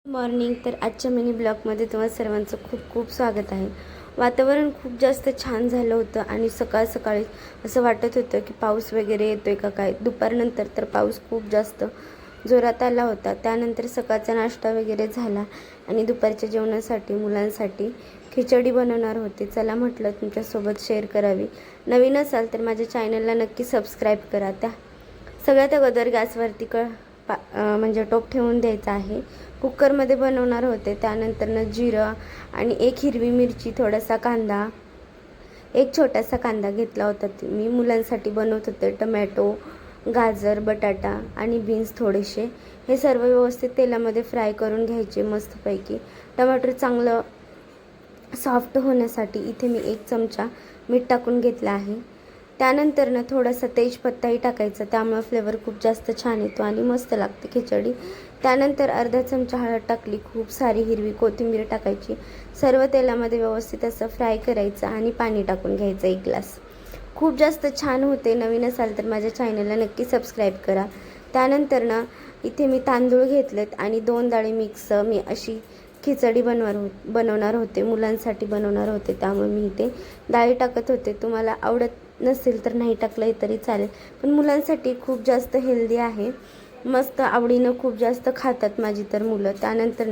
Morning. तर आजच्या mini ब्लॉगमध्ये तुम्हा सर्वांचं खूप खूप स्वागत आहे. वातावरण खूप जास्त छान झालं होतं आणि सकाळी असं वाटत होतं की पाऊस वगैरे येतोय का काय. दुपारनंतर तर पाऊस खूप जास्त जोरात आला होता. त्यानंतर सकाळचा नाश्ता वगैरे झाला आणि दुपारच्या जेवणासाठी मुलांसाठी खिचडी बनवणार होते. चला म्हटलं तुमच्यासोबत शेअर करावी. नवीन असाल तर माझ्या चॅनलला नक्की सबस्क्राईब करा. त्या सगळ्यात अगोदर गॅसवरती म्हणजे टोप ठेवून द्यायचा आहे. कुकरमध्ये बनवणार होते. त्यानंतर जिरं आणि एक हिरवी मिरची, थोडासा कांदा, एक छोटासा कांदा घेतला होता. मी मुलांसाठी बनवत होते. टमॅटो, गाजर, बटाटा आणि बीन्स थोडेसे. हे सर्व व्यवस्थित तेलामध्ये फ्राय करून घ्यायचे मस्तपैकी. टमाटर चांगलं सॉफ्ट होण्यासाठी इथे मी 1 चमचा मीठ टाकून घेतला आहे. त्यानंतर थोडासा तेजपत्ताही टाकायचा. त्यामुळे फ्लेवर खूप जास्त छान येतो आणि मस्त लागते खिचडी. त्यानंतर अर्धा चमचा हळद टाकली. खूप सारी हिरवी कोथिंबीर टाकायची. सर्व तेलामध्ये व्यवस्थित असं फ्राय करायचं आणि पाणी टाकून घ्यायचं 1 ग्लास. खूप जास्त छान होते. नवीन असाल तर माझ्या चॅनलला नक्की सबस्क्राईब करा. त्यानंतर इथे मी तांदूळ घेतलेत आणि 2 डाळी मिक्स मी अशी खिचडी बनवणार होते. मुलांसाठी बनवणार होते. त्यामुळे मी इथे डाळी टाकत होते. तुम्हाला आवडत नसेल तर नाही टाकलं तरी चालेल, पण मुलांसाठी खूप जास्त हेल्दी आहे. मस्त आवडीनं खूप जास्त खातात माझी तर मुलं. त्यानंतर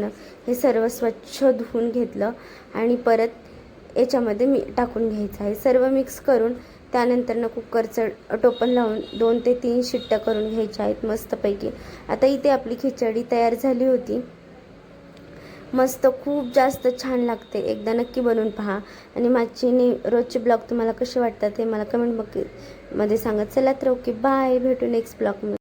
हे सर्व स्वच्छ धुवून घेतलं आणि परत याच्यामध्ये मी टाकून घ्यायचं आहे. सर्व मिक्स करून त्यानंतर कुकरचं टोपण लावून 2 ते 3 शिट्ट्या करून घ्यायच्या आहेत मस्तपैकी. आता इथे आपली खिचडी तयार झाली होती. मस्त खूप जास्त छान लागते. एकदा नक्की बनवून पहा आणि माझे रोजचे ब्लॉग तुम्हाला कसे वाटतात हे मला कमेंट मध्ये सांगा. चला तर ओके, बाय. भेटू नेक्स्ट ब्लॉगमध्ये.